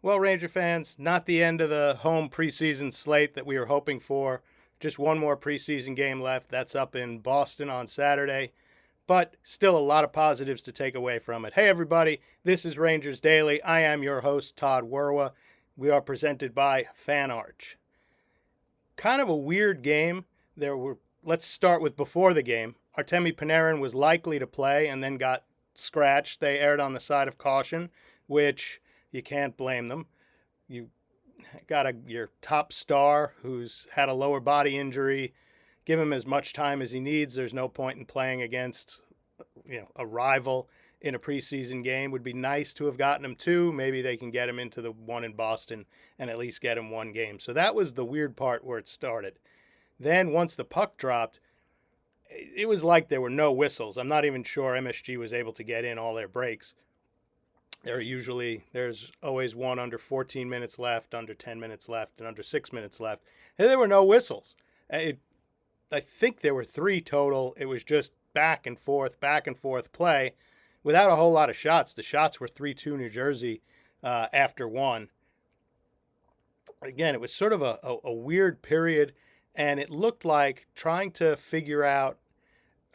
Well, Ranger fans, not the end of the home preseason slate that we were hoping for. Just one more preseason game left. That's up in Boston on Saturday. But still a lot of positives to take away from it. Hey, everybody, this is Rangers Daily. I am your host, Todd Werwa. We are presented by FanArch. Kind of a weird game. Let's start with before the game. Artemi Panarin was likely to play and then got scratched. They erred on the side of caution, which you can't blame them. You got your top star who's had a lower body injury. Give him as much time as he needs. There's no point in playing against, a rival in a preseason game. Would be nice to have gotten him two. Maybe they can get him into the one in Boston and at least get him one game. So that was the weird part where it started. Then once the puck dropped, it was like there were no whistles. I'm not even sure MSG was able to get in all their breaks. There's always one under 14 minutes left, under 10 minutes left, and under 6 minutes left. And there were no whistles. I think there were three total. It was just back and forth play without a whole lot of shots. The shots were 3-2 New Jersey after one. Again, it was sort of a weird period, and it looked like trying to figure out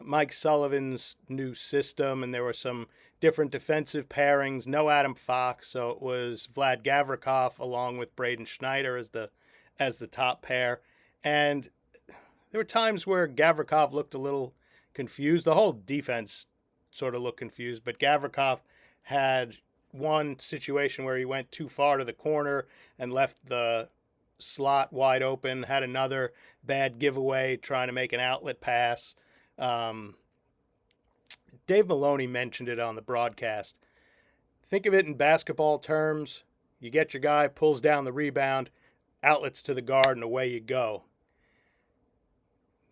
Mike Sullivan's new system, and there were some different defensive pairings. No Adam Fox, so it was Vlad Gavrikov along with Braden Schneider as the top pair. And there were times where Gavrikov looked a little confused. The whole defense sort of looked confused, but Gavrikov had one situation where he went too far to the corner and left the slot wide open, had another bad giveaway trying to make an outlet pass. Dave Maloney mentioned it on the broadcast. Think of it in basketball terms. You get your guy, pulls down the rebound, outlets to the guard, and away you go.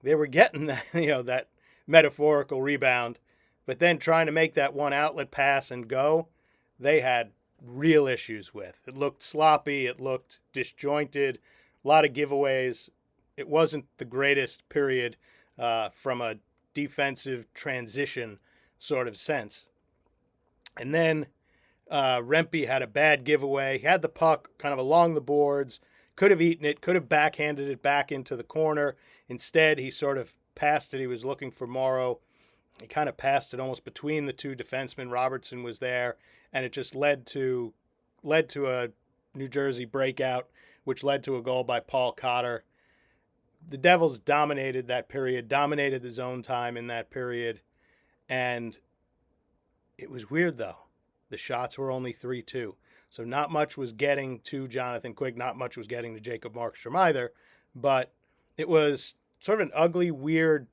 They were getting that metaphorical rebound, but then trying to make that one outlet pass and go, they had real issues with. It looked sloppy. It looked disjointed. A lot of giveaways. It wasn't the greatest period from a defensive transition sort of sense. And then Rempe had a bad giveaway. He had the puck kind of along the boards, could have eaten it, could have backhanded it back into the corner. Instead, he sort of passed it. He was looking for Morrow. He kind of passed it almost between the two defensemen. Robertson was there, and it just led to a New Jersey breakout, which led to a goal by Paul Cotter. The Devils dominated that period, dominated the zone time in that period, and it was weird, though. The shots were only 3-2, so not much was getting to Jonathan Quick, not much was getting to Jacob Markstrom either, but it was sort of an ugly, weird,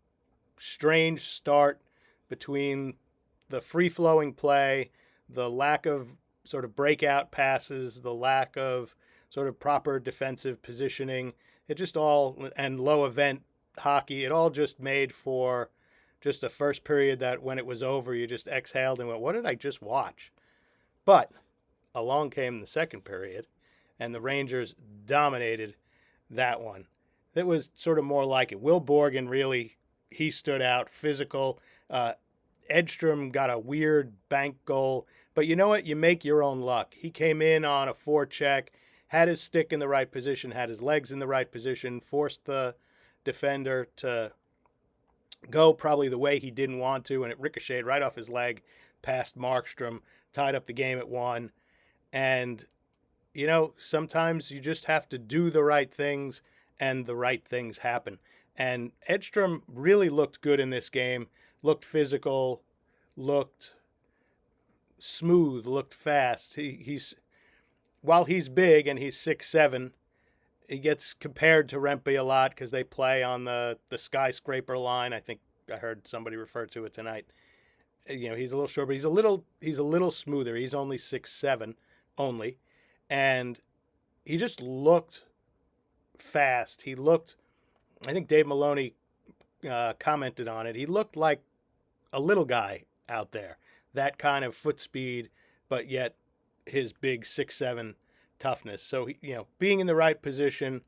strange start between the free-flowing play, the lack of sort of breakout passes, the lack of sort of proper defensive positioning. It just all, and low event hockey, it all just made for just a first period that when it was over, you just exhaled and went, what did I just watch? But along came the second period, and the Rangers dominated that one. It was sort of more like it. Will Borgen really, he stood out, physical. Edstrom got a weird bank goal. But you know what? You make your own luck. He came in on a forecheck, had his stick in the right position, had his legs in the right position, forced the defender to go probably the way he didn't want to, and it ricocheted right off his leg past Markstrom, tied up the game at 1. And, sometimes you just have to do the right things, and the right things happen. And Edstrom really looked good in this game, looked physical, looked smooth, looked fast. While he's big and he's 6'7", he gets compared to Rempe a lot because they play on the skyscraper line. I think I heard somebody refer to it tonight. He's a little short, but he's a little smoother. He's only 6'7", only, and he just looked fast. He looked, I think Dave Maloney commented on it. He looked like a little guy out there, that kind of foot speed, but yet his big 6'7" toughness. So, being in the right position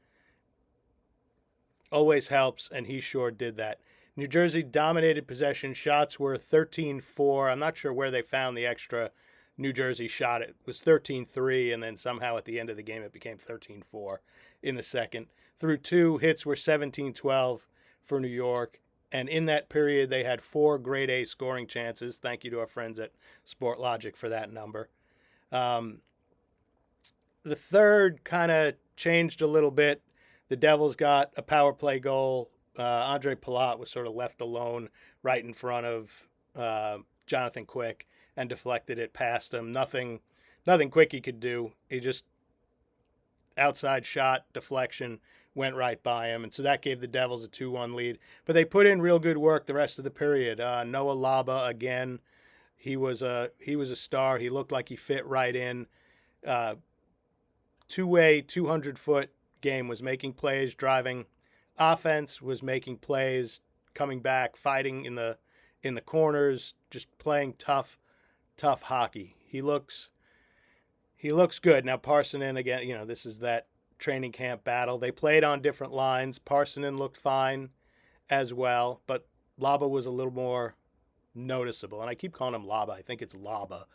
always helps, and he sure did that. New Jersey dominated possession. Shots were 13-4. I'm not sure where they found the extra New Jersey shot it was 13-3, and then somehow at the end of the game it became 13-4 in the second. Through two, hits were 17-12 for New York. And in that period, they had 4 grade A scoring chances. Thank you to our friends at Sport Logic for that number. Um, the third kind of changed a little bit. The Devils got a power play goal. Andre Palat was sort of left alone right in front of Jonathan Quick and deflected it past him. Nothing Quick he could do. He just outside shot, deflection, went right by him. And so that gave the Devils a 2-1 lead. But they put in real good work the rest of the period. Noah Laba, again, he was a star. He looked like he fit right in. Two-way, 200-foot game, was making plays, driving offense, was making plays, coming back, fighting in the corners, just playing tough hockey. He looks good. Now Parssinen, again, this is that training camp battle. They played on different lines. Parssinen looked fine as well, but Laba was a little more noticeable. And I keep calling him Laba. I think it's Laba,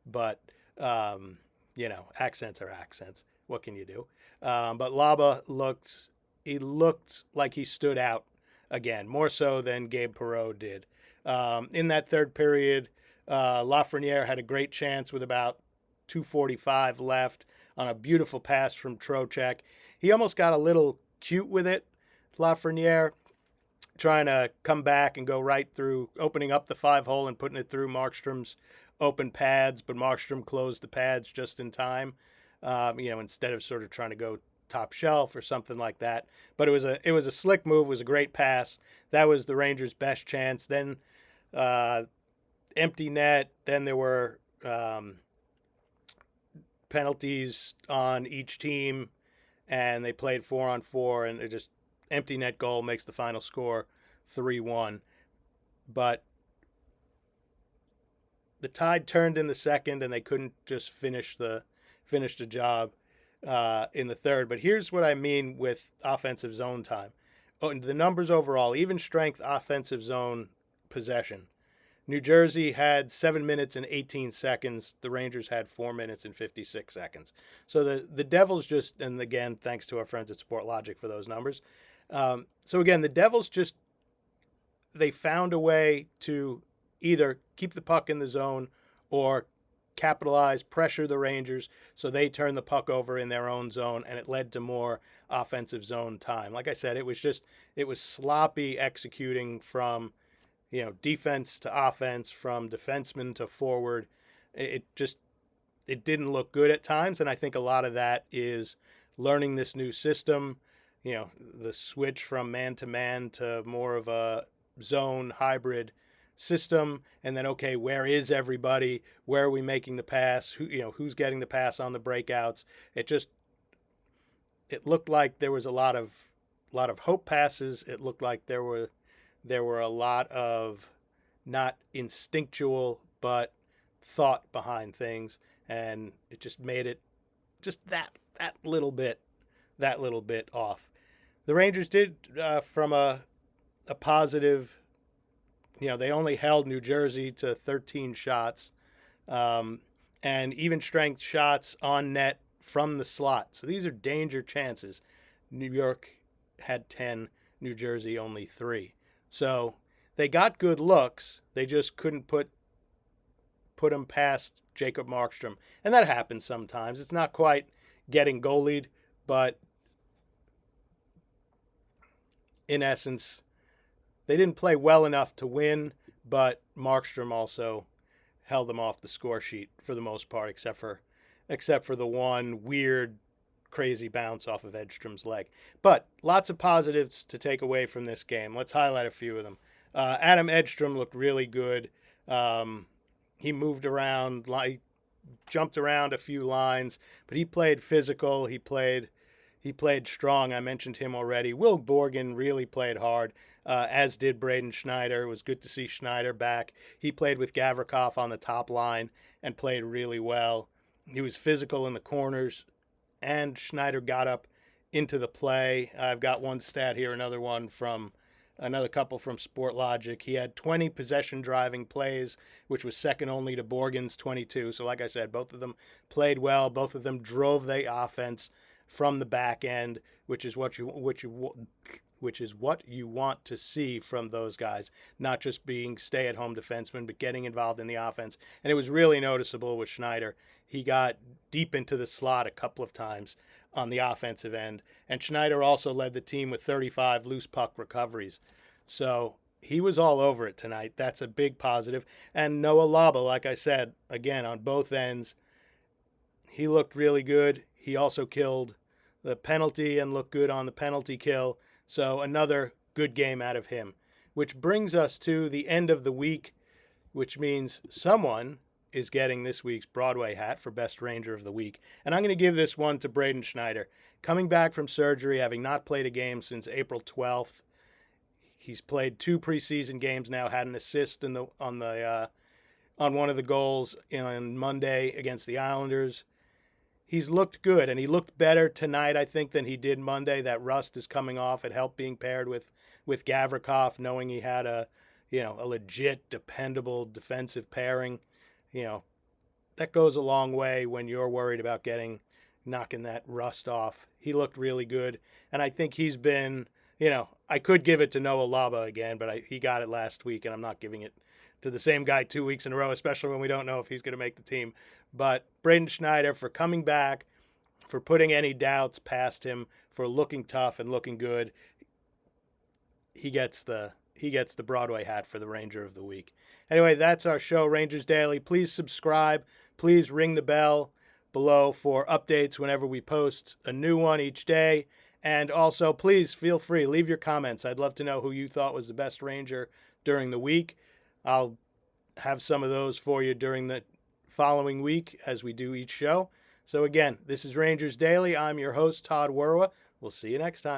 but accents are accents. What can you do? But Laba looked like he stood out again, more so than Gabe Perreault did. In that third period, Lafreniere had a great chance with about 2:45 left on a beautiful pass from Trocheck. He almost got a little cute with it, Lafreniere, trying to come back and go right through, opening up the 5-hole and putting it through Markstrom's open pads, but Markstrom closed the pads just in time, instead of sort of trying to go top shelf or something like that. But it was a slick move. It was a great pass. That was the Rangers' best chance. Then empty net. Then there were penalties on each team, and they played 4-on-4, and it just empty net goal makes the final score 3-1. But the tide turned in the second, and they couldn't just finish the job in the third. But here's what I mean with offensive zone time. The numbers overall, even strength offensive zone possession. New Jersey had 7 minutes and 18 seconds. The Rangers had 4 minutes and 56 seconds. So the Devils just, and again, thanks to our friends at Sport Logic for those numbers. So again, the Devils they found a way to either keep the puck in the zone or capitalize, pressure the Rangers so they turned the puck over in their own zone, and it led to more offensive zone time. Like I said, it was sloppy executing from defense to offense, from defenseman to forward. It didn't look good at times, and I think a lot of that is learning this new system, the switch from man-to-man to more of a zone hybrid system, and then, okay, where is everybody? Where are we making the pass? Who's getting the pass on the breakouts? It looked like there was a lot of hope passes. It looked like there were a lot of not instinctual but thought behind things, and it just made it just that little bit off. The Rangers did from a positive. They only held New Jersey to 13 shots, and even strength shots on net from the slot. So these are danger chances. New York had 10, New Jersey only 3. So they got good looks. They just couldn't put them past Jacob Markstrom. And that happens sometimes. It's not quite getting goalied, but in essence, they didn't play well enough to win, but Markstrom also held them off the score sheet for the most part, except for the one weird, crazy bounce off of Edstrom's leg. But lots of positives to take away from this game. Let's highlight a few of them. Adam Edstrom looked really good. He moved around, jumped around a few lines, but he played physical. He played strong. I mentioned him already. Will Borgen really played hard, as did Braden Schneider. It was good to see Schneider back. He played with Gavrikov on the top line and played really well. He was physical in the corners, and Schneider got up into the play. I've got one stat here, another one from another couple from Sport Logic. He had 20 possession driving plays, which was second only to Borgen's 22. So, like I said, both of them played well. Both of them drove the offense from the back end, which is what you want to see from those guys, not just being stay-at-home defensemen, but getting involved in the offense. And it was really noticeable with Schneider. He got deep into the slot a couple of times on the offensive end. And Schneider also led the team with 35 loose puck recoveries. So he was all over it tonight. That's a big positive. And Noah Laba, like I said, again, on both ends, he looked really good. He also killed the penalty and looked good on the penalty kill. So another good game out of him, which brings us to the end of the week, which means someone is getting this week's Broadway hat for Best Ranger of the Week. And I'm going to give this one to Braden Schneider. Coming back from surgery, having not played a game since April 12th. He's played 2 preseason games now, had an assist on one of the goals on Monday against the Islanders. He's looked good, and he looked better tonight, I think, than he did Monday. That rust is coming off. It helped being paired with Gavrikov, knowing he had a legit, dependable defensive pairing. That goes a long way when you're worried about knocking that rust off. He looked really good, and I think he's been, I could give it to Noah Laba again, but he got it last week, and I'm not giving it to the same guy 2 weeks in a row, especially when we don't know if he's going to make the team. But Braden Schneider, for coming back, for putting any doubts past him, for looking tough and looking good, he gets the Broadway hat for the Ranger of the Week. Anyway, that's our show, Rangers Daily. Please subscribe. Please ring the bell below for updates whenever we post a new one each day. And also, please feel free, leave your comments. I'd love to know who you thought was the best Ranger during the week. I'll have some of those for you during the following week as we do each show. So again, this is Rangers Daily. I'm your host, Todd Werwa. We'll see you next time.